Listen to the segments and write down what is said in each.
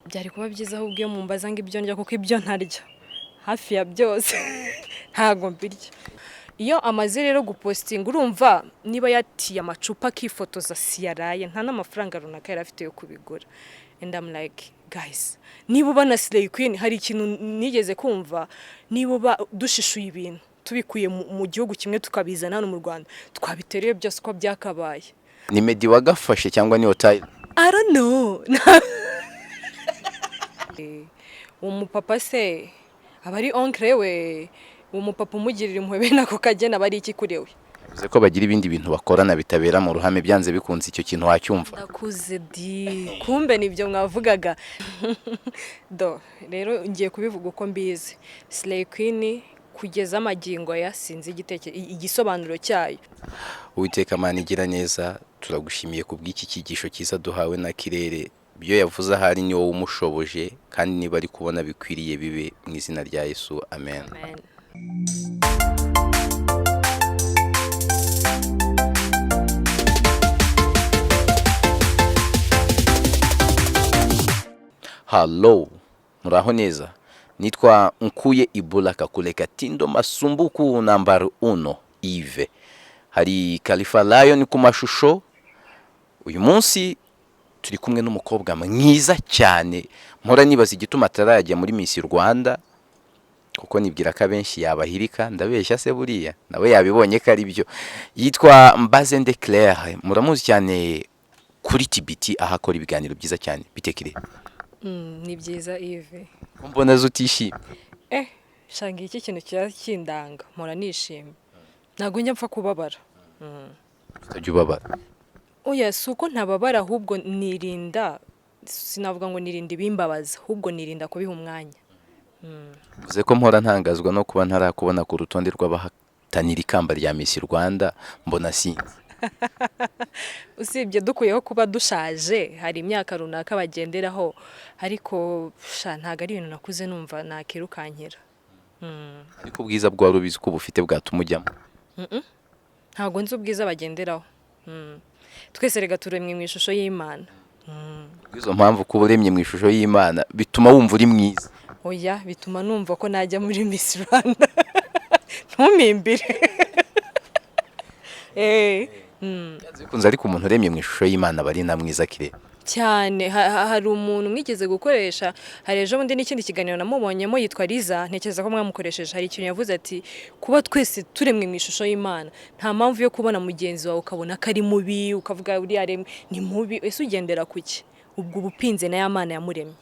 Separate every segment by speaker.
Speaker 1: byari kuba byiza ahubwo iyo mumbaza ngo ibyo ndya kuko ibyo ntarya hafi ya byose ntago mbirya. Iyo amaze rero gupostinga urumva niba yatiye amacupa akifotoza siyaraye nta n'amafaranga runaka yari afite yo kubigura. And I'm like, guys, niba uba na Slay Queen hari ikintu nigeze kumva, niba uba dushishuye ibintu tubikuye mu gihugu kimwe tukabizana hano mu Rwanda twabitereye byose uko byakabaye.
Speaker 2: Ni Meddy wagafashe cyangwa ni Otayi?
Speaker 1: I don't know. Umupapa se abari onkre we, umupapa umugirira impuhwe nako kagena bari iki kurewe.
Speaker 2: Bivuze ko bagira ibindi bintu bakorana bitabera mu ruhame byanze bikunze icyo kintu wacyumva.
Speaker 1: Ndakuze di kumbe nibyo mwavugaga. Do rero ngiye kubivuga uko mbizi. Slay Queen kugeza amagingo ya sinzi igisobanuro cyayo.
Speaker 2: Uwiteka Mana igira neza, turagushimiye kubw'iki kigisho cyiza duhawe na Kirere. Byo yavuze ahari ni wowe umushoboje kandi niba ari kubona bikwiriye bibe mu izina rya Yesu. Amen.
Speaker 1: Amen.
Speaker 2: Hello, muraho neza. Nitwa Nkuye Ibula Kakuleka Tindo Masumbuku number 1 Yves. Hari Khalifa Lion ku mashusho. Uyu munsi turi kumwe n'umukobwa mwiza cyane. Mpora nibaza igituma atarajya muri Miss Rwanda kuko nibwira ka benshi yabahirika, ndabeshya se buriya nawe yabibonye ko ari byo. Yitwa Mbazende Claire, muramuzi cyane kuri TBT ahakora ibiganiro byiza cyane. Bitekire
Speaker 1: Ni byiza Yves.
Speaker 2: Mbona zutishimye.
Speaker 1: Shanga iki kintu cyakindanga mpora nishimye. Nago njya mpfa kubabara.
Speaker 2: Utajya ubabara.
Speaker 1: Oya suko ntababara ahubwo nirinda, sinavuga ngo nirinda ibimbabaza ahubwo nirinda kubiha umwanya.
Speaker 2: Bivuze ko mpora ntangazwa no kuba ntarakubona ku rutonde rw'abahatanira ikamba rya Miss Rwanda, mbona sinzi.
Speaker 1: Usibye dukuyeho kuba dushaje hari imyaka runaka bagenderaho, ariko ntago ari ibintu nakuze numva nakirukankira.
Speaker 2: Ariko ubwiza bwa rubizi ko bufite bwatumujyamo.
Speaker 1: Ntago nzi ubwiza bagenderaho. Twese rega turemwe mu ishusho y'Imana.
Speaker 2: Izo mpamvu kuba uremye mu ishusho y'Imana bituma wumva uri mwiza.
Speaker 1: Oya bituma numva ko najya muri Miss Rwanda. Ntumimbire.
Speaker 2: Bikunze ariko umuntu uremye mu ishusho y'Imana bari na mwiza Kirere.
Speaker 1: Cyane hari umuntu mwigeze gukoresha, hari ejo bundi n'ikindi kiganiro namubonyemo yitwa Liza, ntekereza ko mwamukoresheje. Hari ikintu yavuze ati kuba twese turemwe mu ishusho y'Imana nta mpamvu yo kubona mugenzi wawe ukabona ko ari mubi ukavuga uri aremwe ni mubi, ese ugendera kuki? Ubwo ubupinze na y'Imana yamuremye.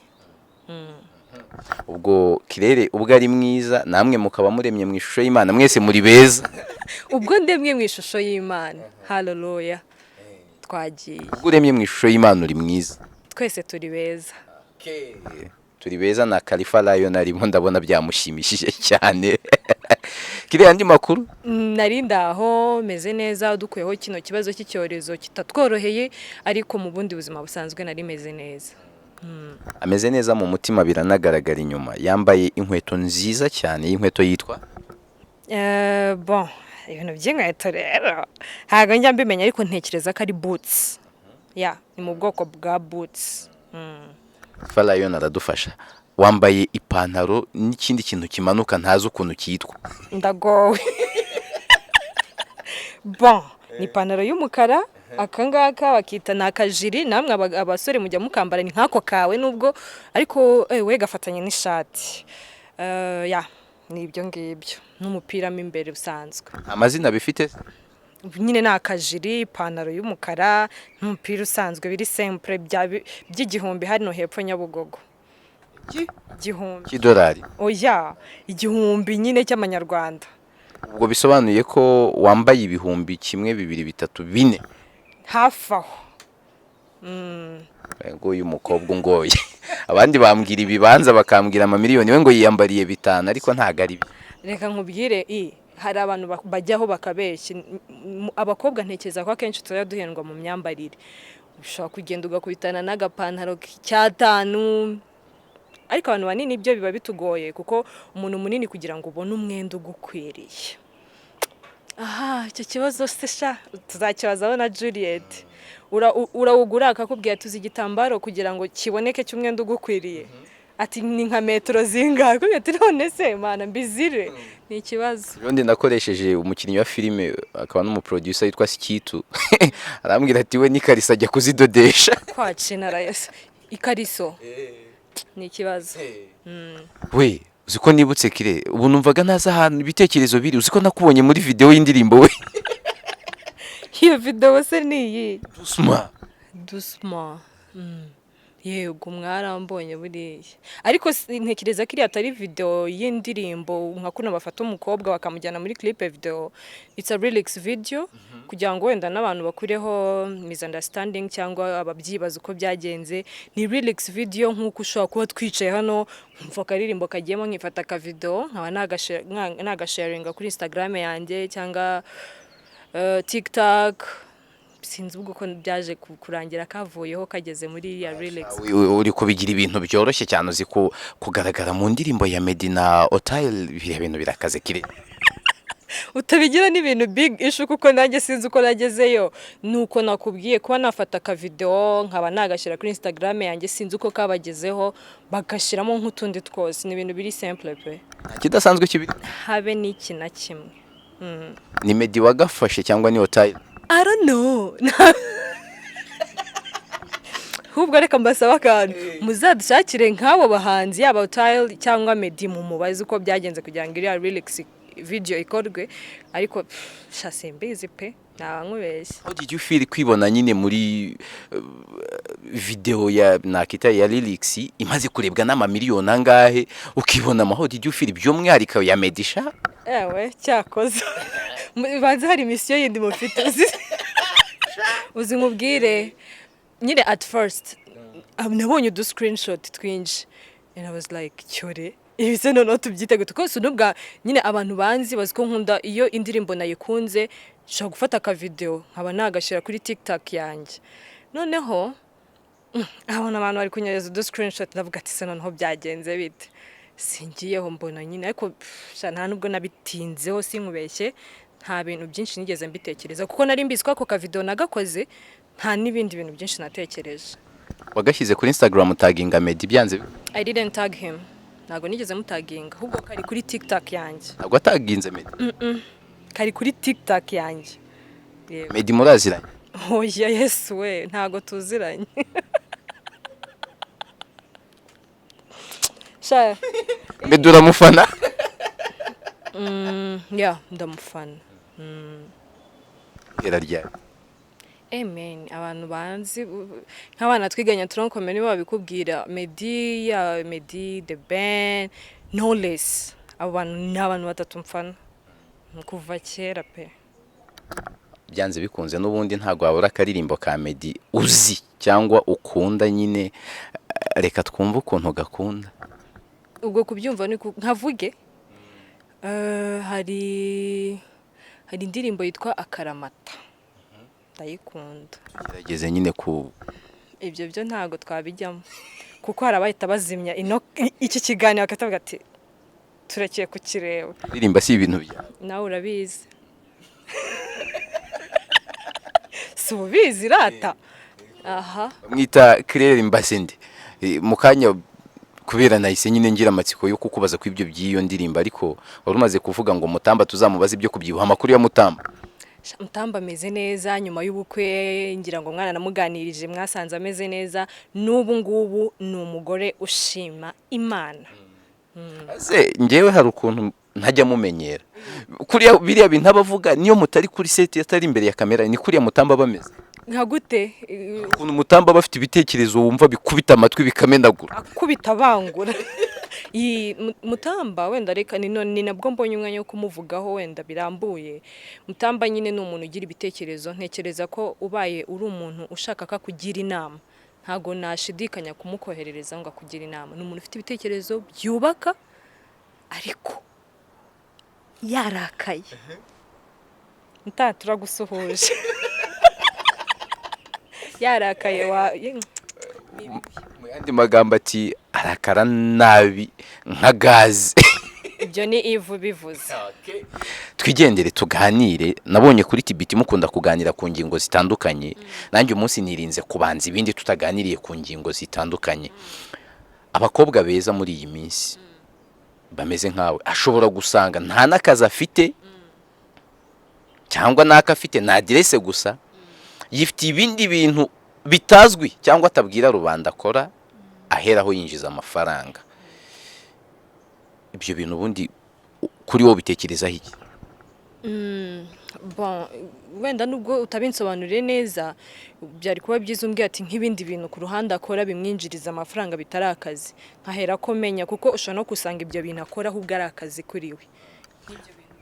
Speaker 2: Ubwo Kirere ubwo ari mwiza namwe mukaba muremye mu ishusho y'Imana, mwese muri beza.
Speaker 1: Ubwo ndemwe mu ishusho y'Imana. Hallelujah. Twagiye.
Speaker 2: Ubwo uremye mu ishusho y'Imana uri mwiza.
Speaker 1: Twese turi beza.
Speaker 2: Turi beza na Khalifa Lion arimo ndabona byamushimishije cyane. Kirere andi makuru?
Speaker 1: Nari ndaho meze neza dukuyeho kino kibazo cy'icyorezo kitatworoheye, ariko mu bundi buzima busanzwe nari meze neza.
Speaker 2: Ameze neza mu mutima biranagaragara inyuma. Yambaye inkweto nziza cyane, y'inkweto yitwa
Speaker 1: bon, ibintu by'inkweto rero ntago njya mbimenya, ariko ntekereza ko ari boots. Ni mu bwoko bwa boots.
Speaker 2: Falayon aradufasha. Wambaye ipantaro n'ikindi kintu kimanuka ntazi ukuntu cyitwa.
Speaker 1: Ndagowe. Bon, ni ipantaro y'umukara, akangaka bakita nakajiri, namwe abasore mujya mukambara ni nkako kawe nubwo ariko we gafatanye n'ishati. Ni ibyo ngibyo n'umupira mo imbere usanzwe.
Speaker 2: Amazina bifite
Speaker 1: nyine nakajiri, ipantaro y'umukara n'umupira usanzwe biri simple by'igihumbi hano hepfo Nyabugogo. Igihumbi
Speaker 2: $1.
Speaker 1: Oya, igihumbi nyine cy'amanyarwanda.
Speaker 2: Ubwo bisobanuye ko wambaye ibihumbi 1 2 3 4
Speaker 1: hafi aho.
Speaker 2: Ngo uyu mukobwa ngoye. Abandi bambwira ibibanza bakambwira amamiliyoni, we ngo yiyambariye 5 ariko ntago ari byo.
Speaker 1: Reka nkubwire hari abantu bajyaho bakabeshya. Abakobwa ntekereza ko akenshi tuya duhendwa mu myambarire. Ushaka kugenda ugakubitana n'agapantaro cy'atanu, ariko abantu banini ibyo biba bitugoye kuko umuntu munini kugira ngo ubone umwenda ugukwiriye. Icyo kibazo se tuzakibazaho na Juliet. urawugura akakubwira tuzi igitambaro kugira ngo kiboneke cy'umwenda ugukwiriye ati ni nka metero zingahe kuko ati none se mana mbizire ni ikibazo.
Speaker 2: Ubundi nakoresheje umukinnyi wa filime akaba n'umuproducer yitwa Sikitu arambwira ati we n'ikarisa ajya kuzidodesha
Speaker 1: kwacinara yose ikariso ni ikibazo.
Speaker 2: we uziko nibutse kire ubu numvaga naza ahantu ibitekerezo biri uziko nakubonye muri video y'indirimbo we
Speaker 1: iyo video se niyi
Speaker 2: Dusuma
Speaker 1: yego mwarambonye buriya ariko ntekereza ko iri atari video y'indirimbo nka kuno bafata umukobwa bakamujyana muri clip video. It's a lyrics video kugira ngo wenda n'abantu bakureho misunderstanding cyangwa ababyibaza uko byagenze. Ni lyrics video nk'uko ushobora kuba twicaye hano mva karirimbo kagiyemo nkifata ka video nkaba nagasharinga kuri Instagram yanjye cyangwa TikTok. Sinzi ubwo ko byaje kurangira kavuyeho kageze muri ya lyrics.
Speaker 2: uri kubigira ibintu byoroshye cyane uzi ko kugaragara mu ndirimbo ya Meddy na Otail biriya bintu birakaze kire
Speaker 1: utabigira n'ibintu big issue kuko nanjye sinzi uko nagezeyo nuko nakubwiye kuba nafata ka video nkaba nagashyira kuri Instagram yanjye sinzi uko kabagezeho bagashiramo nk'utundi twose. Ni ibintu biri simple pe
Speaker 2: kidasanzwe kibiri
Speaker 1: habe n'iki na kimwe.
Speaker 2: ni Meddy wagafashe cyangwa ni Otail
Speaker 1: I don't know. Hubwo reka mbasaba akantu muzadushakire nk'abo bahanzi yaba Otail cyangwa Meddy mu mubazi uko byagenze kugira ngo iriya lyrics video ikorwe ariko shasimbizi pe nankubeshye.
Speaker 2: How did you feel kwibona nyine muri video ya nakita ya lyrics imaze kurebwa n'amamiliyoni angahe ukibona how did you feel by'umwihariko ya Meddy sha
Speaker 1: ewe cyakoze banze hari mission yindi mufite uzi nkubwire nyine at first nabonye udu screenshot twinshi and I was like cyore ibise none tubyite gute ko sunubwa nyine abantu banzi baziko nkunda iyo indirimbo nayikunze nshaka gufata ka video nkaba nagashira kuri TikTok yanjye noneho abona abantu bari kunyereza udu screenshot ndavuga ati se noneho byagenze bite singiyeho mbona nyine ariko nta nubwo nabitinzeho sinkubeshye nta bintu byinshi nigeze mbitekereza kuko nari mbizi ko ako ka video nagakoze nta n'ibindi bintu byinshi natekereje.
Speaker 2: Wagashyize kuri Instagram taginga Meddy byanze
Speaker 1: I didn't tag him ntago nigeze mutaginga ahubwo kari kuri TikTok yanjye.
Speaker 2: Ntabwo ataginze Meddy
Speaker 1: kari kuri TikTok yanjye.
Speaker 2: Meddy muraziranye
Speaker 1: oya Yesu we ntago tuziranye sha
Speaker 2: Meddy uramufana
Speaker 1: ya ndamufana
Speaker 2: irarya
Speaker 1: amen. Abantu banzi nk'abana twiganya turonkomeye nibo babikubwira Meddy ya Meddy the band no less abantu n'abantu batatu mfana kuva kera pe
Speaker 2: byanze bikunze n'ubundi ntago wabura akaririmbo ka Meddy uzi cyangwa ukunda nyine reka twumve ukuntu gakunda
Speaker 1: ubwo kubyumva ni nkavuge hari indirimbo yitwa Akaramata ndayikunda
Speaker 2: Yageze nyine ku
Speaker 1: ibyo byo ntago twabijyamo kuko harabahita bazimya iki kiganiro akatavuga ati turakiye kukireba
Speaker 2: ndirimba si ibintu bya
Speaker 1: nawe urabizi subizi rata aha
Speaker 2: mwita Claire Mbasende mukanya kubera nahise nyine ngira amatsiko yo kukubaza ku ibyo by'iyo ndirimbo ariko wari umaze kuvuga ngo Mutamba tuzamubaza ibyo kubyibuha amakuru ya Mutamba
Speaker 1: Mutamba ameze neza nyuma y'ubukwe ngira ngo mwana namuganirije mwasanze ameze neza n'ubu ngubu ni umugore ushima Imana.
Speaker 2: Se ngewe hari ukuntu ntajya mumenyera kuriya biriya bintu abavuga niyo mutari kuri set yatari imbere ya kamera ni kuriya Mutamba bameze
Speaker 1: nka gute
Speaker 2: ukuntu Mutamba bafite ibitekerezo wumva bikubita amatwi bikamenagura
Speaker 1: akubita bangura Mutamba wenda reka ni nabwo mbonye umwanya wo kumuvugaho wenda birambuye. Mutamba nyine ni umuntu ugira ibitekerezo ntekereza ko ubaye uri umuntu ushaka ka kugira inama ntago nashidikanya kumukoherereza ngo akugira inama. Ni umuntu ufite ibitekerezo byubaka ariko yarakaye turagusuhuje yarakaye mu
Speaker 2: yandi magambo ati arakara nabi nka gaze
Speaker 1: ibyo ni ivu bivuze.
Speaker 2: Twigendere tuganire, nabonye kuri TBT mukunda kuganira ku ngingo zitandukanye, nanjye umunsi nirinze kubanza ibindi tutaganiriye ku ngingo zitandukanye. Abakobwa beza muri iyi minsi bameze nkawe, ashobora gusanga nta n'akazi afite cyangwa n'aka afite na aderese gusa, yifite ibindi bintu bitazwi cyangwa atabwira rubanda akora, aheraho yinjiza amafaranga. Ibyo bintu ubundi kuri wowe bitekerezaho iki?
Speaker 1: Bon, wenda nubwo utabinsobanuriye neza, byari kuba byiza umbwiye ati nk'ibindi bintu ku ruhande akora bimwinjiriza amafaranga bitari akazi, nkahera ko menya, kuko ushobora no gusanga ibyo bintu akora ahubwo ari akazi kuri we.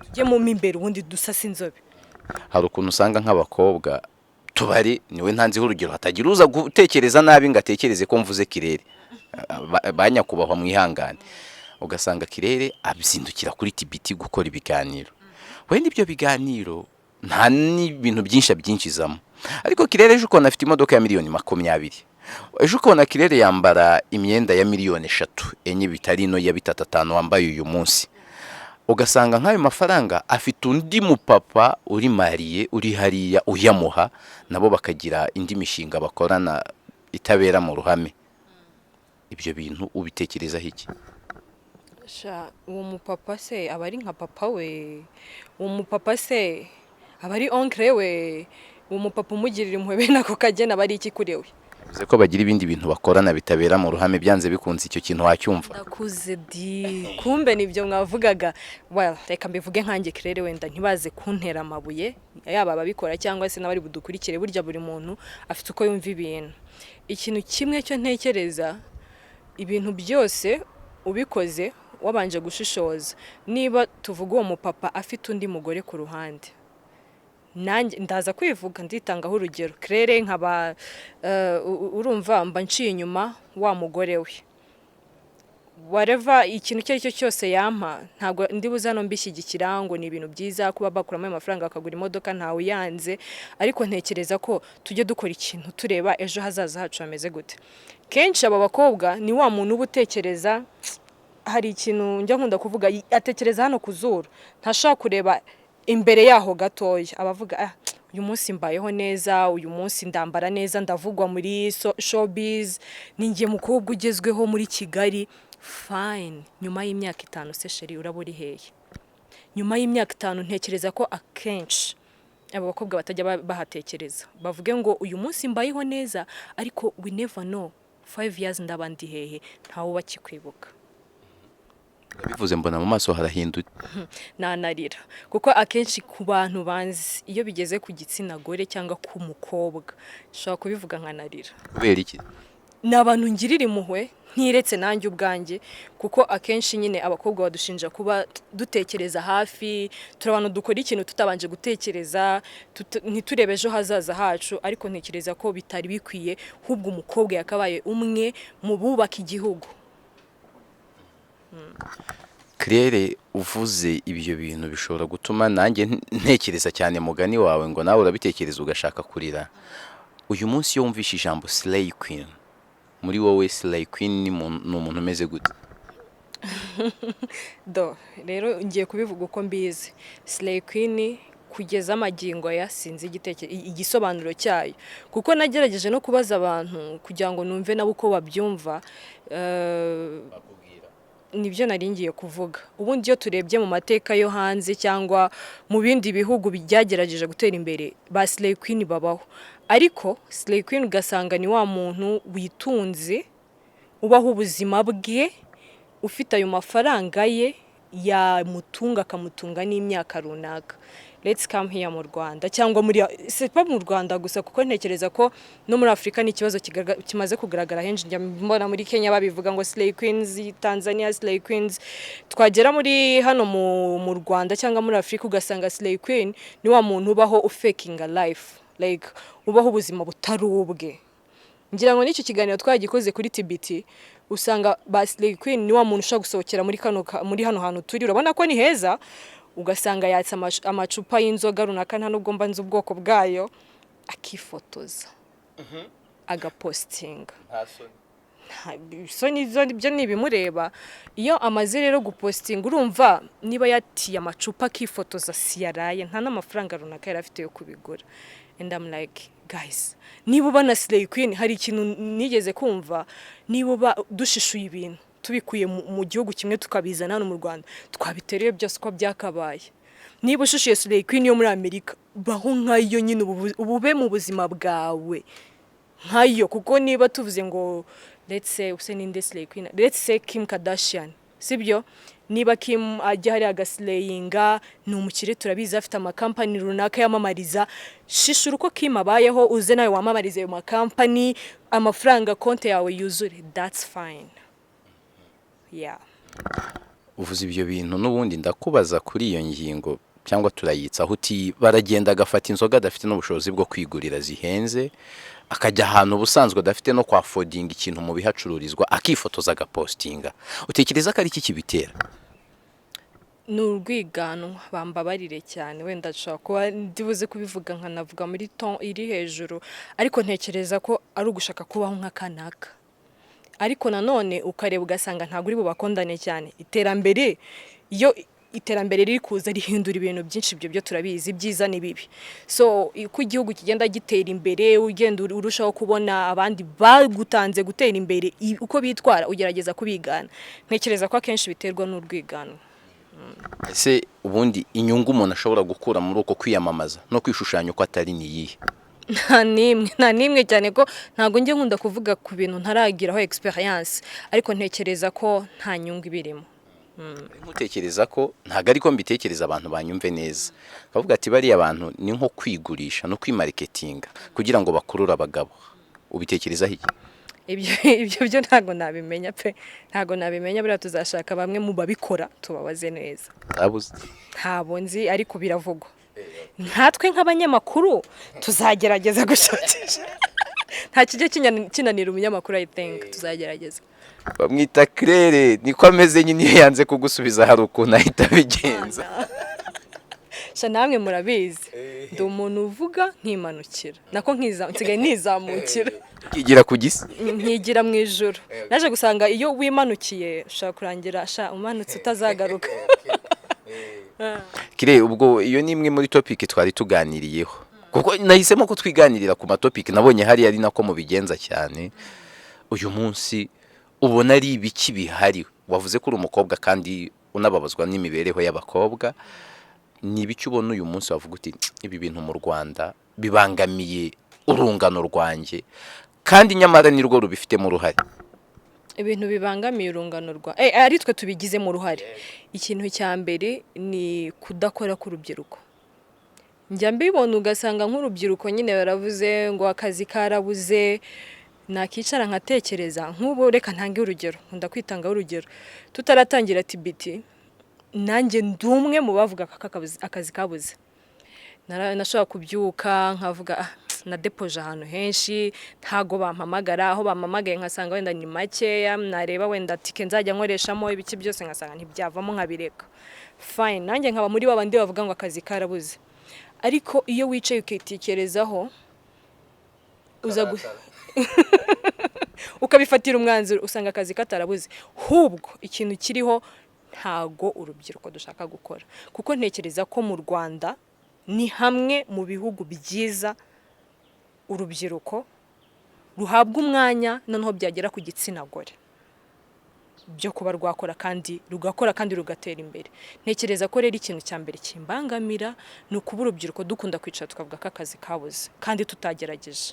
Speaker 1: Tujye mu imbere ubundi dusase inzobe.
Speaker 2: Hari ukuntu usanga nk'abakobwa tubari, niwe ntanziho urugero, hatagira uza gutekereza nabi ngo atekereze ko mvuze Kirere, banyakubahwa mwihangane, ugasanga Kirere abizindukira kuri TBT gukora ibiganiro. Wenda ibyo biganiro nta n'ibintu byinshi abyinjizamo, ariko Kirere ejo ukabona afite imodoka ya miliyoni 20, ejo ukabona Kirere yambara imyenda ya miliyoni 3, enye bitari no ya 3-5 wambaye uyu munsi. Ugasanga nk'ayo mafaranga afite undi mupapa uri mariye uri hariya uyamuha, nabo bakagira indi mishinga bakorana itabera mu ruhame. Ibyo bintu ubitekerezaho iki?
Speaker 1: Uwo mupapa se aba ari nka papa we, uwo mupapa se aba ari onkre we, uwo mupapa umugirira impuhwe bene ako kagena aba ari iki kuri we?
Speaker 2: Bivuze ko bagira ibindi bintu bakorana bitabera mu ruhame, byanze bikunze icyo kintu wacyumva.
Speaker 1: Ndakuze di, kumbe nibyo mwavugaga. Well, reka mbivuge nkanjye Kirere, wenda ntibaze kuntera amabuye, yaba ababikora cyangwa se n'abari budukurikire, burya buri muntu afite uko yumva ibintu. Ikintu kimwe cyo ntekereza, ibintu byose ubikoze wabanje gushishoza. Niba tuvuga uwo mupapa afite undi mugore ku ruhande, nanjye ndaza kwivuga nditangaho urugero. Kirere nkaba urumva mba nciye inyuma wa mugore we, whatever ikintu cyo cyo cyose yampa, ntabwo ndi buzano mbishyigikira ngo ni ibintu byiza kuba bakuramo amafaranga akagura imodoka, ntawe yanze, ariko ntekereza ko tujye dukora ikintu tureba ejo hazaza hacu hameze gute. Kenshi aba bakobwa ni wa muntu uba utekereza, hari ikintu njya nkunda kuvuga, atekereza hano ku zuru, ntashaka kureba imbere yaho gatoya. Abavuga uyu munsi mbayeho neza, uyu munsi ndambara neza, ndavugwa muri showbiz, ningiye mukobwa ugezweho muri Kigali. Fine, nyuma y'imyaka 5 se sheri uraburi hehe? Nyuma y'imyaka 5 ntekereza ko akenshi aba bakobwa batajya bahatekereza, bavuge ngo uyu munsi mbayeho neza, ariko we never know 5 years ndabandi hehe, ntawe bakikwibuka.
Speaker 2: Bivuze mbona mu maso harahinduye.
Speaker 1: Nanarira, kuko akenshi ku bantu banzi iyo bigeze ku gitsina gore cyangwa ku mukobwa, shaka kubivuga nkanarira.
Speaker 2: Kubera iki?
Speaker 1: N'abantu ngirira impuhwe ntiretse nanjye ubwanjye, kuko akenshi nyine abakobwa badushinja kuba dutekereza hafi, turabantu dukora ikintu tutabanje gutekereza, ntiturebe ejo hazaza hacu, ariko ntekereza ko bitari bikwiye, hubwo umukobwa yakabaye umwe mu bubaka igihugu.
Speaker 2: Kirere, uvuze ibyo bintu bishobora gutuma nanjye ntekereza cyane mugani wawe, ngo nawe urabitekereza ugashaka kurira. Uyu munsi iyo wumvishe ijambo Slay Queen, muri wowe Slay Queen ni umuntu umeze gute?
Speaker 1: Rero ngiye kubivuga uko mbizi. Slay Queen kugeza amagingo ya sinzi igisobanuro cyayo, kuko nagerageje no kubaza abantu kugira ngo numve nabo uko babyumva. Nibyo naringiye kuvuga. Ubundi iyo turebye mu mateka yo hanze cyangwa mu bindi bihugu byagerageje gutera imbere, ba Slay Queen babaho, ariko Slay Queen ugasanga ni wa muntu witunze, ubaho ubuzima bwe, ufite ayo mafaranga ye yamutunga, akamutunga n'imyaka runaka. Let's come here mu Rwanda cyangwa muri sepa mu Rwanda gusa, kuko ntekereza ko no muri Afrika ni ikibazo kimaze kugaragara henshi. Njya mbona muri Kenya babivuga ngo Slay Queens, Tanzania Slay Queens, twagera muri hano mu Rwanda cyangwa muri Afrika ugasanga Slay Queen ni wa muntu ubaho ufaking a life, like ubaho ubuzima butari ubwe. Ngira ngo n'icyo kiganiro twagikoze kuri TBT, usanga ba Slay Queen ni wa muntu ushaka gusohokera muri hano hantu turi, urabona ko ni heza, ugasanga yatsa amacupa y'inzoga runaka, nta nubwo mbanze ubwoko bwayo, akifotoza agapostinga. so byo ntibimureba. Iyo amaze rero gupostinga urumva niba yatiye amacupa akifotoza siyaraye nta n'amafaranga runaka yari afite yo kubigura. And I'm like, guys, niba ubana Slay Queen hari ikintu nigeze kumva, niba dushishuye ibintu tubikuye mu gihugu kimwe tukabizana hano mu Rwanda twabitereye byose ko byakabaye. Niba ushushiye Slay Queen yo muri Amerika baho nkayo nyine ubube mu buzima bwawe nkayo, kuko niba tuvuze ngo let's say ninde Slay Queen, let's say Kim Kardashian, sibyo? Niba Kim ajya hari agaslayinga ni umukire turabizi afite amakampani runaka yamamariza, shishura uko Kim abayeho uze nawe wamamariza ayo makampani, amafaranga konti yawe yuzure, that's fine. Yeah.
Speaker 2: Uvuze ibyo bintu n'ubundi ndakubaza kuri iyo ngingo cyangwa turayitsa uti baragenda agafata inzoga adafite n'ubushobozi bwo kwigurira zihenze, akajya ahantu ubusanzwe adafite no kwa fodinga ikintu mu bihacururizwa akifotoza agapostinga. Utekereza ko ari iki kibitera?
Speaker 1: Ni urwigano, bambabarire cyane, wenda nshaka kuba ndibuze kubivuga nkanavuga muri ton iri hejuru, ariko ntekereza ko ari ugushaka kubaho nk'akanaka. Ariko nanone ukareba ugasanga ntabwo uri bubakondane cyane. Iterambere riri kuza rihindura ibintu byinshi, byo turabizi byiza nibibi. So uko igihugu kigenda gitera imbere, ugenda urushaho kubona abandi bagutanze gutera imbere, uko bitwara ugerageza kubigana. Ntekereza ko akenshi biterwa n'urwigano.
Speaker 2: Ese ubundi inyungu umuntu ashobora gukura muri uko kwiyamamaza no kwishushanya uko atari niyihe?
Speaker 1: Nta nimwe cyane ko ntago njye nkunda kuvuga ku bintu ntaragiraho experience, ariko ntekereza ko nta nyungu ibirimo.
Speaker 2: Nkutekereza ko ntago ariko mbitekereza abantu banyumve neza. Bavuga ati bari abantu ni nko kwigurisha no kwimarketinga kugira ngo bakurura abagabo. Ubitekereza iki?
Speaker 1: Ibyo byo ntago nabimenya pe. Ntago nabimenya, bira tuzashaka bamwe mu babikora tubabaze neza. Ntabo nzi ariko biravugwa. Nkatwe nk'abanyamakuru tuzagerageza gushakisha. Nta kijye kinanira umunyamakuru, I think tuzagerageza.
Speaker 2: Bamwita Claire, niko ameze nyine yanze kugusubiza hari ukuntu ahita bigenza.
Speaker 1: Sha namwe murabizi, ndi umuntu uvuga nkimanukira, nako nsigaye nizamukira.
Speaker 2: Kigira ku gisi?
Speaker 1: Nkigira mu ijuru. Naje gusanga iyo wimanukiye ushaka kurangira umanutse utazagaruka.
Speaker 2: Kire ubwo iyo ni imwe muri topic twari tuganiriyeho, kuko nahisemo ko twiganirira ku matopic nabonye hari ari nako mubigenza cyane. Uyu munsi ubona ari ibiki bihari? Wavuze ko uri umukobwa kandi unababazwa n'imibereho y'abakobwa. Ni ibiki ubona uyu munsi wavuga uti ibi bintu mu Rwanda bibangamiye urungano rwanjye kandi nyamara ni rwo rubifitemo uruhare?
Speaker 1: Ibintu bibangamiye urungano rwa ari twe tubigizemo uruhare. Ikintu cya mbere ni kudakora ku rubyiruko. Njya mbibona ugasanga nk'urubyiruko nyine baravuze ngo akazi karabuze, nakicara nkatekereza. Nk'ubu reka ntange urugero, nkunda kwitanga urugero. Tutaratangira TBT nanjye ndumwe mu bavuga akazi kabuze. Nashobora kubyuka nkavuga na depoje ahantu henshi, ntago bampamagara, aho bampamagaye nkasanga wenda ni makeya, nareba wenda tike nzajya nkoreshamo ibiki byose nkasanga ntibyavamo nkabireka. Fine, nanjye nkaba muri babandi bavuga ngo akazi karabuze. Ariko iyo wicaye ukitekerezaho ukabifatira umwanzuro usanga akazi katarabuze. Hubwo ikintu kiriho ntago urubyiruko dushaka gukora, kuko ntekereza ko mu Rwanda ni hamwe mu bihugu byiza urubyiruko ruhabwa umwanya noneho byagera ku gitsina gore byo kuba rwakora kandi rugakora kandi rugatera imbere. Ntekereza ko rero ikintu cya mbere kimbangamira ni ukuba urubyiruko dukunda kwicara tukavuga ko akazi kabuze kandi tutagerageje.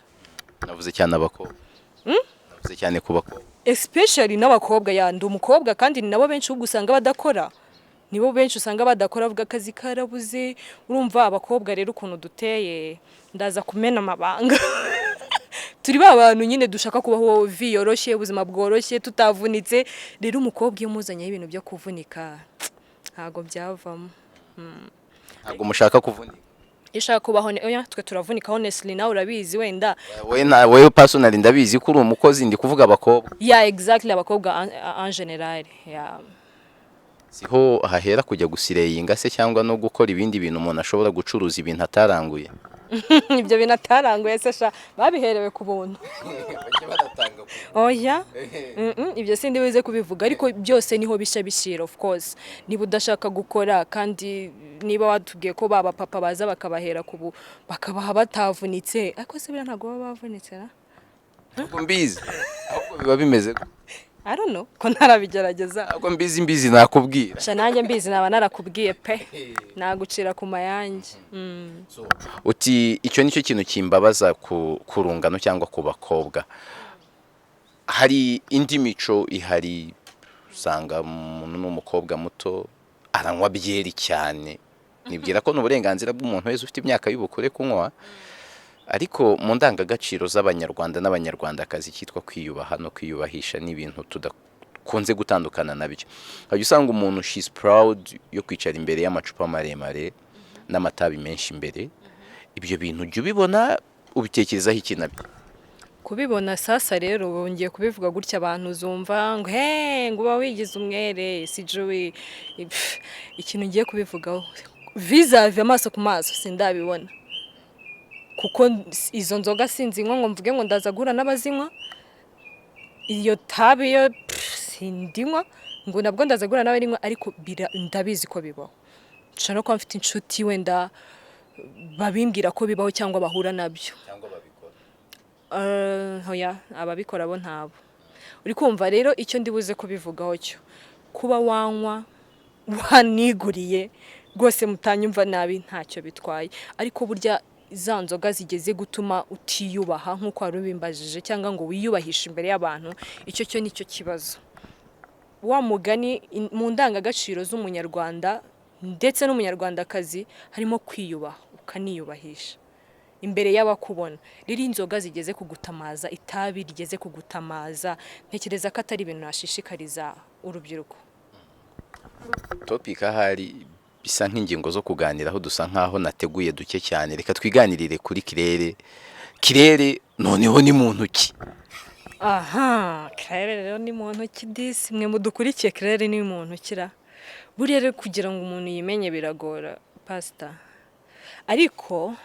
Speaker 2: Navuze cyane abakobwa. Navuze cyane ku bakobwa.
Speaker 1: Especially n'abakobwa, yandi umukobwa kandi ni nabo benshi ugusanga badakora. Nibo benshi usanga badakora avuga akazi karabuze. Urumva abakobwa rero ukuntu duteye, ndaza kumena amabanga. Turi abantu nyine dushaka kubaho viyoroshye, ubuzima bworoshye tutavunitse. Rero umukobwa iyo muzanye ibintu byo kuvunika ntago byavamo.
Speaker 2: Ntago mushaka kuvunika?
Speaker 1: Ishaka kubaho oya twe turavunika honestly, nawe urabizi wenda.
Speaker 2: Wewe personally ndabizi ko uri umukozi, ndi kuvuga abakobwa.
Speaker 1: Yeah, exactly, abakobwa en general. Yeah.
Speaker 2: Siho hahera kujya gusireyinga se cyangwa no gukora ibindi bintu umuntu ashobora gucuruza ibintu ataranguye?
Speaker 1: ibyo binataranguye se sha babiherewe ku buntu oya ibyo sindi bize kubivuga ariko byose niho bisha bishira of course niba udashaka gukora kandi niba watubwiye ko baba papa baza bakabahera kubu bakabaha batavunitse ariko se bira ntago baba bavunitse na
Speaker 2: ntabwo mbizi ahubwo biba bimeze
Speaker 1: I don't know ko ntarabigerageza
Speaker 2: ntabwo mbizi nakubwira
Speaker 1: sha nanjye mbizi naba narakubwiye pe nagucira ku mayange
Speaker 2: uti icyo nicyo kintu kimbabaza ku rungano cyangwa ku bakobwa hari indi mico ihari usanga umuntu n'umukobwa muto aranywa byeri cyane nibwira ko n'uburenganzira bw'umuntu wese ufite imyaka y'ubukure kunywa ariko mu ndangagaciro z'abanyarwanda n'abanyarwandakazi cyitwa kwiyubaha no kwiyubahisha n'ibintu tudakunze gutandukana nabyo hajya usanga umuntu she's proud yo kwicara imbere y'amacupa maremare n'amatabi menshi imbere ibyo bintu jya ubibona ubitekerezaho iki nabyo
Speaker 1: kubibona sasa rero bongeye kubivuga gutya abantu zumva ngo ngo uba wigize umwere sijuwe ikintu ngiye kubivugaho visave amaso ku maso sindabibona kuko izo nzoga sinzinywa ngo mvuge ngo ndaza guhura n'abazinywa iyo tabi yo sindinywa ngo nabwo ndaza guhura n'abarinywa ariko ndabizi ko bibaho nshobora kuba mfite inshuti wenda babimbwira ko bibaho cyangwa bahura nabyo hoya ababikora bo ntabo uri kumva rero icyo ndibuze kubivugaho cyo kuba wanywa waniguriye rwose mutanyumva nabi ntacyo bitwaye ariko burya za nzoga zigeze gutuma utiyubaha nk'uko wari ubimbajije cyangwa ngo wiyubahishe imbere y'abantu icyo cyo nicyo kibazo wa mugani mu ndangagaciro z'umunyarwanda ndetse n'umunyarwandakazi harimo kwiyubaha ukaniyubahisha imbere y'abakubona riri inzoga zigeze kugutamaza itabi rigeze kugutamaza ntekereza ko atari ibintu nashishikariza urubyiruko
Speaker 2: topic ahari bisa nk'ingingo zo kuganiraho dusa nkaho nateguye duke cyane reka twiganirire kuri kirere noneho ni mu ntoki
Speaker 1: aha kirere rero ni mu ntoki disi mwe mudukurikiye kirere ni mu ntoki buriya rero kugira ngo umuntu yimenye biragora pastor ariko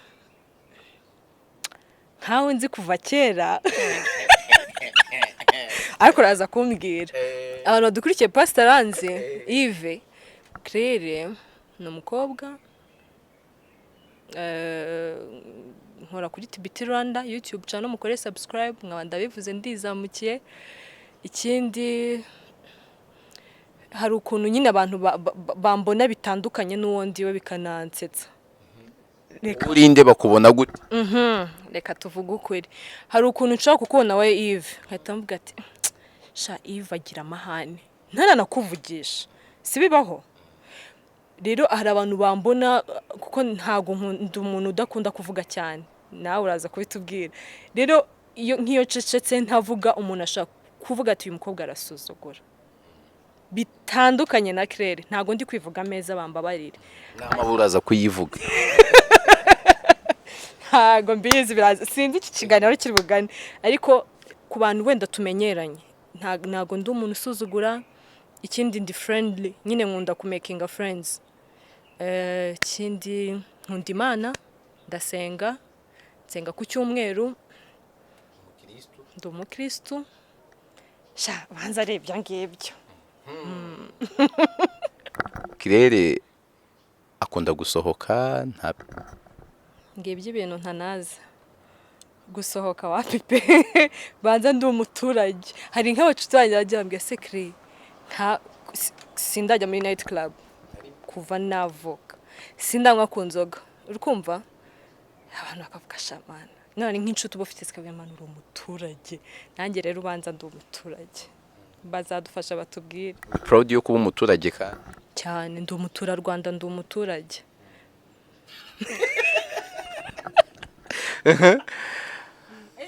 Speaker 1: ntawe nzi kuva kera ariko uraza kumbwira abantu badukurikiye pastor aranze Yves kirere ni umukobwa nkora kuri TBT Rwanda YouTube channel mukore subscribe nkaba ndabivuze ndizamukiye ikindi hari ukuntu nyine abantu bambona bitandukanye n'uwondi we bikanansetsa
Speaker 2: urinde bakubona gute
Speaker 1: reka tuvuge ukuri hari ukuntu nshaka kukubona we Yves nkahita mvuga ati sha Yves agira amahane ntaranakuvugisha sibibaho rero hari abantu bambona kuko ntago ndi umuntu udakunda kuvuga cyane nawe uraza kubitubwira rero iyo nkiyo cecetse ntavuga umuntu ashaka kuvuga ati uyu mukobwa arasuzugura bitandukanye na Claire ntago ndi kwivuga meza bambabarire
Speaker 2: n'amaburaza kuyivuga
Speaker 1: ntago mbizi biraza sinzi iki kiganiro kiri bugane ariko ku bantu wenda tumenyeranye ntago ndi umuntu usuzugura ikindi ndi friendly nyine nkunda ku making friends ikindi nkunda Imana ndasenga nsenga ku cyumweru ndi umukristo sha banza rebya ngibyo
Speaker 2: kirere akunda gusohoka nta
Speaker 1: ngibyo ibintu ntanaza gusohoka wapi pe banza ndi umuturage hari nk'abacuti banjye bagiye bambwira secret sindajya muri night club kuva navuka sindanywa ku nzoga uri kumva abantu bakavuga shamana none nk'inshuti ubufite zikabimana uri umuturage nanjye rero ubanza ndi umuturage bazadufasha batubwire
Speaker 2: proud yo kuba umuturage kandi
Speaker 1: cyane ndi umuturarwanda ndi umuturage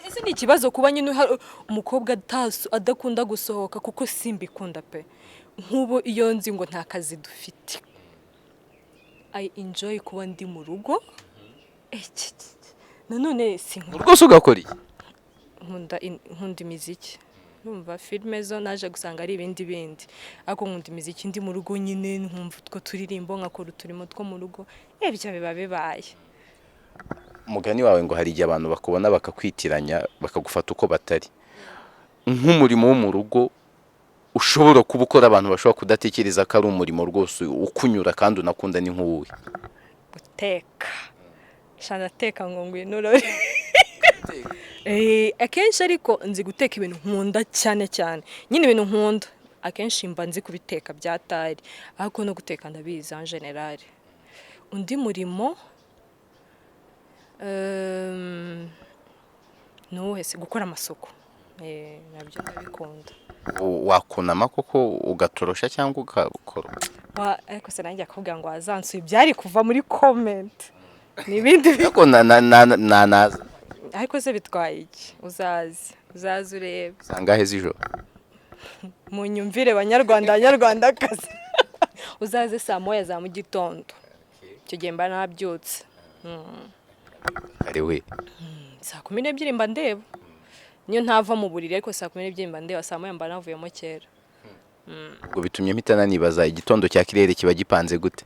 Speaker 1: ese ni ikibazo kuba nyine umukobwa adakunda gusohoka kuko simbikunda pe nk'ubu iyo nzi ngo nta kazi dufite I enjoy kuba ndi mu rugo nanone sinkunda
Speaker 2: rwose ugakora iki
Speaker 1: nkunda imiziki numva filme zo naje gusanga ari ibindi ariko nkunda imiziki ndi mu rugo nyine nkumva utwo turirimbo nkakora uturimo two mu rugo ibyo biba bibaye
Speaker 2: umugani wawe ngo hari igihe abantu bakubona bakakwitiranya bakagufata uko batari, nk'umurimo wo mu rugo ushobora kuba ukora abantu bashobora kudatekereza ko ari umurimo rwose ukunyura kandi unakunda, ni nk'uwuhe?
Speaker 1: Guteka. Ndateka ngo ngwino urore. Akenshi ariko nzi guteka ibintu nkunda cyane cyane, nyine ibintu nkunda akenshi mba nzi kubiteka byatari, ariko no guteka ndabizi en general. Undi murimo nuwese gukora amasuku, nabyo ndabikunda.
Speaker 2: Wakunama koko ugatorosha cyangwa ugakora?
Speaker 1: Ariko se nanjye akubwira ngo wazansuye byari kuva muri comment n'ibindi
Speaker 2: ariko naza.
Speaker 1: Ariko se bitwaye iki? Uzaze urebe.
Speaker 2: Sangahe z'ijoro?
Speaker 1: Munyumvire banyarwandakazi. Uzaze saa moya za mu gitondo. Icyo gihe mba nabyutse.
Speaker 2: Kare we.
Speaker 1: Saa 12 mba ndeba. Niyo ntava mu buriri ariko saa 12 mba ndeba, saa moya mba navuyemo kera.
Speaker 2: Ubwo bitumye mpitana nibaza igitondo cya kirere kiba gipanze gute?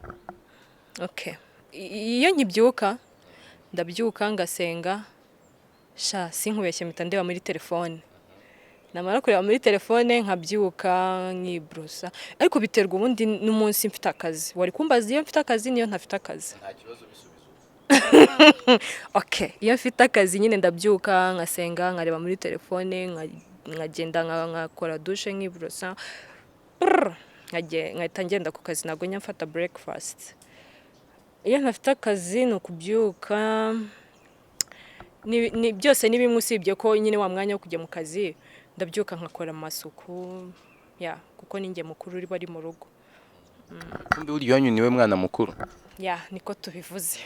Speaker 1: Okay. Iyo nkibyuka ndabyuka ngasenga, sinkubeshye mpita ndeba muri telefone. Namara kureba muri telefone nkabyuka nkibrusa, ariko biterwa ubundi n'umunsi mfite akazi. Wari kumbaza iyo mfite akazi niyo ntafite akazi?
Speaker 2: Nta kibazo bisubizo.
Speaker 1: Okay, iyo mfite akazi nyine ndabyuka ngasenga nkareba muri telefone, nkagenda nkakora douche nkibrusa, nkahita ngenda ku kazi, ntabwo njya mfata breakfast. Iyo ntafite akazi ni ukubyuka, ni byose ni bimwe usibye ko nyine wa mwanya wo kujya mu kazi ndabyuka nkakora amasuku, kuko ninjye mukuru uri bari mu rugo.
Speaker 2: Kumbe uri yanyu niwe mwana mukuru?
Speaker 1: Niko tubivuze.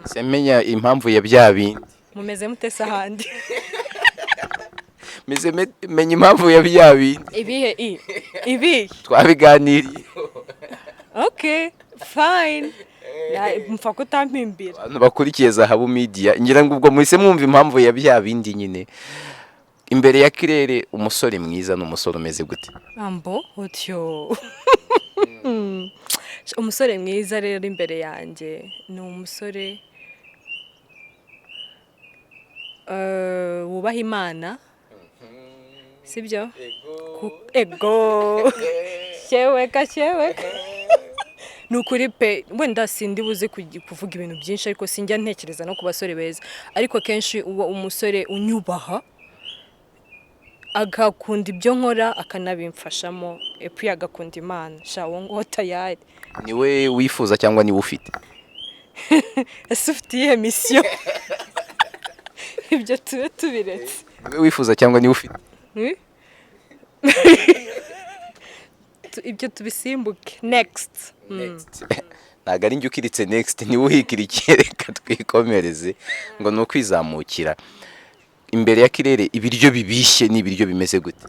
Speaker 2: Semenya impamvu ya bya bindi.
Speaker 1: Mumeze mutese ahandi.
Speaker 2: Menya impamvu ya bya bindi.
Speaker 1: Ibihe
Speaker 2: Twabiganiriye.
Speaker 1: Okay, fine. Mfa kutampimbira.
Speaker 2: Abantu bakurikiye Zahabu Media, ngira ngo ubwo muhise mwumva impamvu ya bya bindi nyine. Imbere ya kirere umusore mwiza n'umusore umeze gute?
Speaker 1: Ambo utyo. Umusore mwiza rero imbere yanjye ni umusore wubaha Imana, sibyo? Ego. Sheweka. Nukuri pe, wenda sindi buze kuvuga ibintu byinshi ariko sinjya ntekereza no ku basore beza, ariko kenshi uwo umusore unyubaha agakunda ibyo nkora akanabimfashamo, epi agakunda Imana, shawo ngo tayari.
Speaker 2: Niwe wifuza cyangwa niwe ufite?
Speaker 1: Ese ufite iyihe mission? Ibyo tube tubiretse.
Speaker 2: Niwe wifuza cyangwa niwe ufite?
Speaker 1: Ibyo tubisimbuke. Next.
Speaker 2: Ntago ari njye ukiritse next, niwe uhikirikiye, reka twikomereze ngo ni ukwizamukira. Imbere ya kirere ibiryo bibishye ni ibiryo bimeze gute?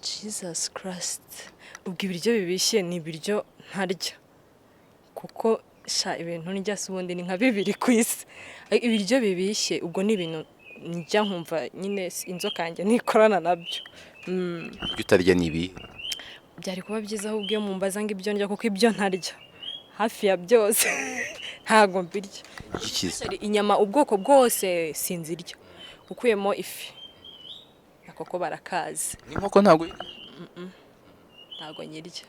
Speaker 1: Jesus Christ. Ubwo ibiryo bibishye ni ibiryo ntarya, kuko ibintu ndya ubundi ni nka bibiri ku isi. Ibiryo bibishye ubwo ni ibintu njya nkumva nyine inzoka yanjye nikorana nabyo.
Speaker 2: Ibyo utarya ni ibi?
Speaker 1: Byari kuba byiza ahubwo iyo mumbaza ngo ibyo ndya, kuko ibyo ntarya hafi ya byose ntago mbirya. Inyama ubwoko bwose sinzirya, ukuyemo ifi akoko barakazi.
Speaker 2: N'inkoko ntago?
Speaker 1: Ntago nyirya.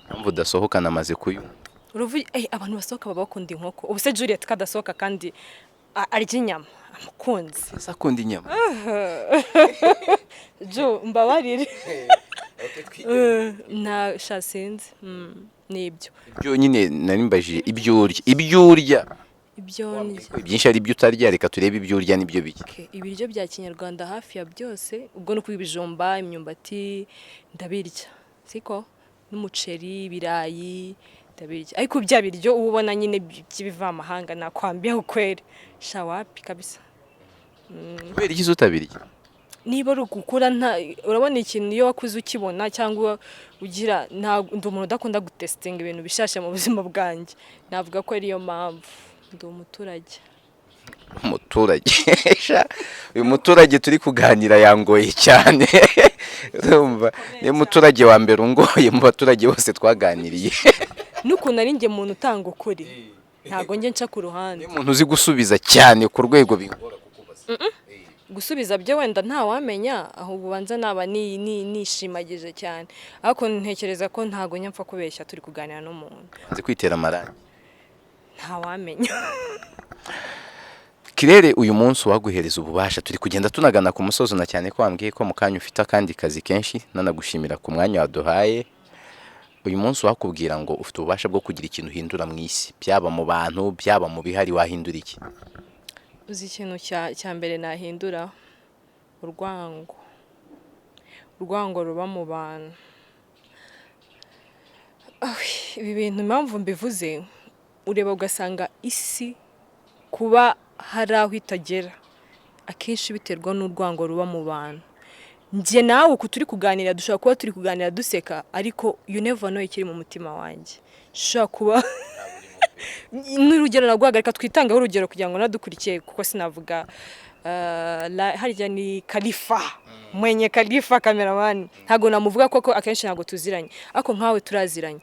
Speaker 2: Mpamvu udasohokana amaze kuyumva.
Speaker 1: Abantu basohoka baba bakunda inkoko. Ubuse Juliet kadasohoka kandi arya inyama, amukunzi.
Speaker 2: Ese akunda inyama?
Speaker 1: Mbabarire. Nta sinzi. Nibyo.
Speaker 2: Ibyo nyine narimbajije ibyo urya. Byinshi ari ibyo utarya, reka turebe ibyo urya nibyo bike.
Speaker 1: Ibiryo bya Kinyarwanda hafi ya byose, ubwo no kubijumba, imyumbati ndabirya. Siko n'umuceri, ibirayi ndabirya. Ariko bya biryo ubona nyine by'ibiva amahanga nakwambia ukwere. Wapi kabisa.
Speaker 2: Kubera iki utabirya?
Speaker 1: Niba ari gukura urabona ikintu iyo wakuze ukibona cyangwa ugira ndi umuntu udakunda gutestinga ibintu bishashe mu buzima bwanjye, navuga ko ariyo mpamvu. Ndi umuturage. Uyu muturage turi kuganira yangoye cyane. Urumva ni umuturage wa mbere ungoye mu baturage bose twaganiriye. Nukuntu ari njye muntu utanga ukuri. ntago njye nca ku ruhande.
Speaker 2: Ni umuntu uzi gusubiza cyane ku rwego bingora kukubaza.
Speaker 1: Gusubiza byo wenda ntawamenya ahubwo banza naba nishimagije cyane, ariko ntekereza ko ntago nyapfa kubeshya turi kuganira n'umuntu.
Speaker 2: Nzi kwitera amarangi.
Speaker 1: Ntawamenya.
Speaker 2: Kirere uyu munsi waguhereza ububasha, turi kugenda tunagana ku musozo na cyane ko wambwiye ko mu kanya ufite akandi kazi kenshi, nanagushimira ku mwanya waduhaye. Uyu munsi wakubwira ngo ufite ububasha bwo kugira ikintu uhindura mu isi, byaba mu bantu byaba mu bihari, wahindura iki?
Speaker 1: Uzi ikintu cya mbere nahindura? Urwango ruba mu bantu. Ibi bintu impamvu mbivuze, ureba ugasanga isi kuba hari aho itagera akenshi biterwa n'urwango ruba mu bantu. Njye nawe uko turi kuganira dushobora kuba turi kuganira duseka, ariko you never know ikiri mu mutima wanjye. Shaka kuba n'urugero naguhagarika twitangaho urugero kugira ngo nadukurikiye, kuko sinavuga harya ni Khalifa mwenye Khalifa cameraman, ntago namuvuga koko akenshi ntago tuziranye, ariko nkawe turaziranye.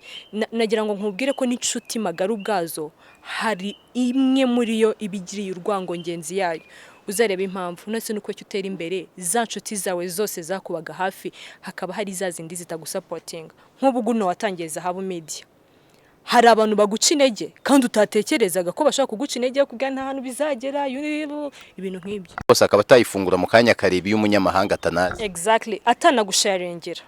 Speaker 1: Nagira ngo nkubwire ko n'inshuti magara ubwazo hari imwe muri yo ibigiriye urwango ngenzi yayo. Uzareba impamvu nase nuko cyo utera imbere, za nshuti zawe zose zakubaga hafi hakaba hari za zindi zitagusupportinga. Nk'ubu guno watangiye Zahabu Media, hari abantu baguca intege kandi utatekerezaga ko bashaka kuguca intege kugira nta hantu bizagera, ibintu nk'ibyo
Speaker 2: bose akaba atayifungura mu kanya kareba iyo umunyamahanga atanazi.
Speaker 1: Exactly, atanagusharengera.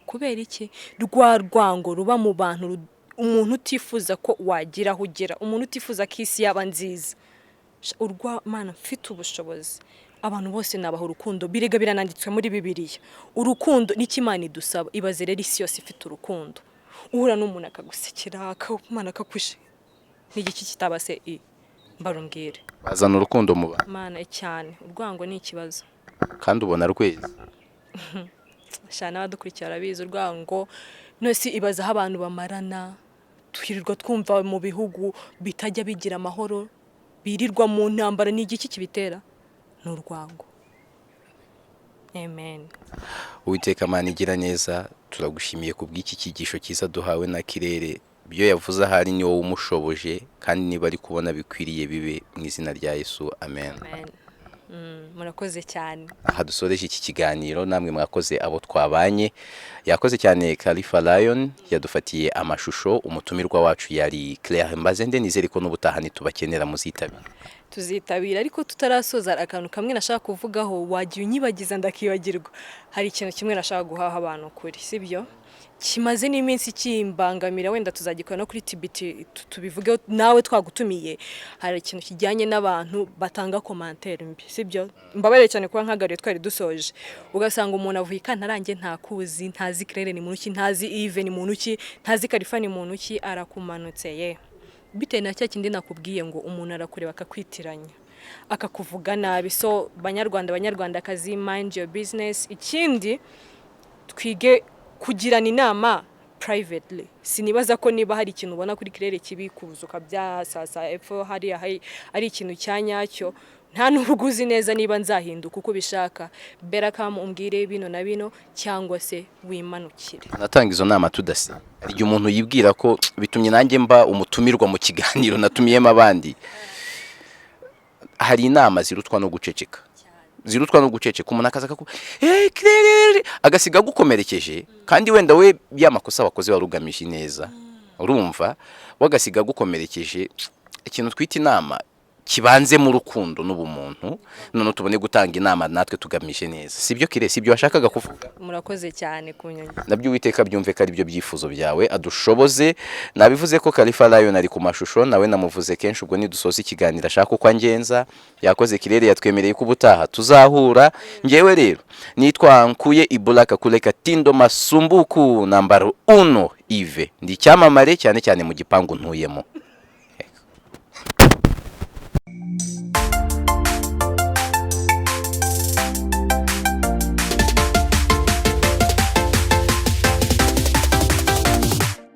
Speaker 1: Kubera iki? Rwa rwango ruba mu bantu, umuntu utifuza ko wagira aho ugera, umuntu utifuza ko isi yaba nziza. Mana mfite ubushobozi, abantu bose nabaho urukundo, birega birananditswe muri Bibiliya. Urukundo n'ikimana idusaba. Ibaze rero isi yose ifite urukundo, uhura n'umuntu akagusekera akamana kakwishe, n'igiki kitabase mbarumbwire.
Speaker 2: Bazana urukundo mu bantu.
Speaker 1: Mana cyane, urwango ni ikibazo
Speaker 2: kandi ubona rweze.
Speaker 1: Shana abadukurikira arabizi urwango. Nose ibaza aho abantu bamarana, twirirwa twumva mu bihugu bitajya bigira amahoro, birirwa mu ntambara, n'igiki kibitera? N'urwango. Amen.
Speaker 2: Uwiteka Mana igira neza, turagushimiye ku bw'iki kigisho cyiza duhawe na Kirere. Byo yavuze ahari ni wowe umushoboje, kandi niba ari kubona bikwiriye bibe mu izina rya Yesu. Amen.
Speaker 1: Murakoze cyane.
Speaker 2: Aha dusoreje iki kiganiro, namwe mwakoze abo twabanye. Yakoze cyane Khalifa Lion, yadufatiye amashusho. Umutumirwa wacu yari Claire Mbazende. Nizere ko n'ubutaha nitubakenera muzitabira.
Speaker 1: Tuzitabira, ariko tutarasoza akantu kamwe nashaka kuvugaho, wagiye unyibagiza ndakibagirwa. Hari ikintu kimwe nashaka guhaha abantu kuri, sibyo? Kimaze n'iminsi kimbangamira, wenda tuzagikora no kuri TBT tubivugeho, nawe twagutumiye. Hari ikintu kijyanye n'abantu batanga commentaire mbi, sibyo? Mbabarire cyane kuba nkagariye twari dusoje, ugasanga umuntu avuye kantarange ntakuzi, ntazi Claire ni muntu ki, ntazi Yves ni muntu ki, ntazi Khalifa ni muntu ki, arakumanutse ye. Bitewe na cya kindi nakubwiye ngo umuntu arakureba akakwitiranya, akakuvuga nabi. So banyarwandakazi, mind your business. Ikindi twige kugirana inama privately. Sinibaza ko niba hari ikintu ubona kuri Claire kibikuzuka byasasa epfo hari ari ikintu cyanyacyo, nta n'uruguzi neza niba nzahinduka uko bishaka, beraka umbwire bino na bino, cyangwa se wimanukire.
Speaker 2: Natanga izo nama tudase. Hari igihe umuntu yibwira ko bitumye nanjye mba umutumirwa mu kiganiro natumiyemo abandi. Hari inama zirutwa no guceceka. Umuntu akaza Claire agasiga gukomerekeje, kandi wenda we byamakosa abakozi warugamije neza, urumva, wagasiga gukomerekeje. Ikintu twita inama kibanze mu rukundo n'ubumuntu, none tubone gutanga inama natwe tugamije neza. Sibyo Kire, sibyo washakaga kuvuga?
Speaker 1: Murakoze cyane kunyongera.
Speaker 2: Nabyo Uwiteka byumve ko ari byo byifuzo byawe, adushoboze. Nabivuze ko Khalifa Lion ari ku mashusho, nawe namuvuze kenshi, ubwo nidusoza ikiganiro ashaka uko angenza. Yakoze Kirere, yatwemereye ko ubutaha tuzahura. Ngewe rero nitwa Nkuye Ibula Kakuleka Tindo Masumbuku nambaro 1 Yves, ndi cyamamare cyane cyane mu gipangu ntuyemo.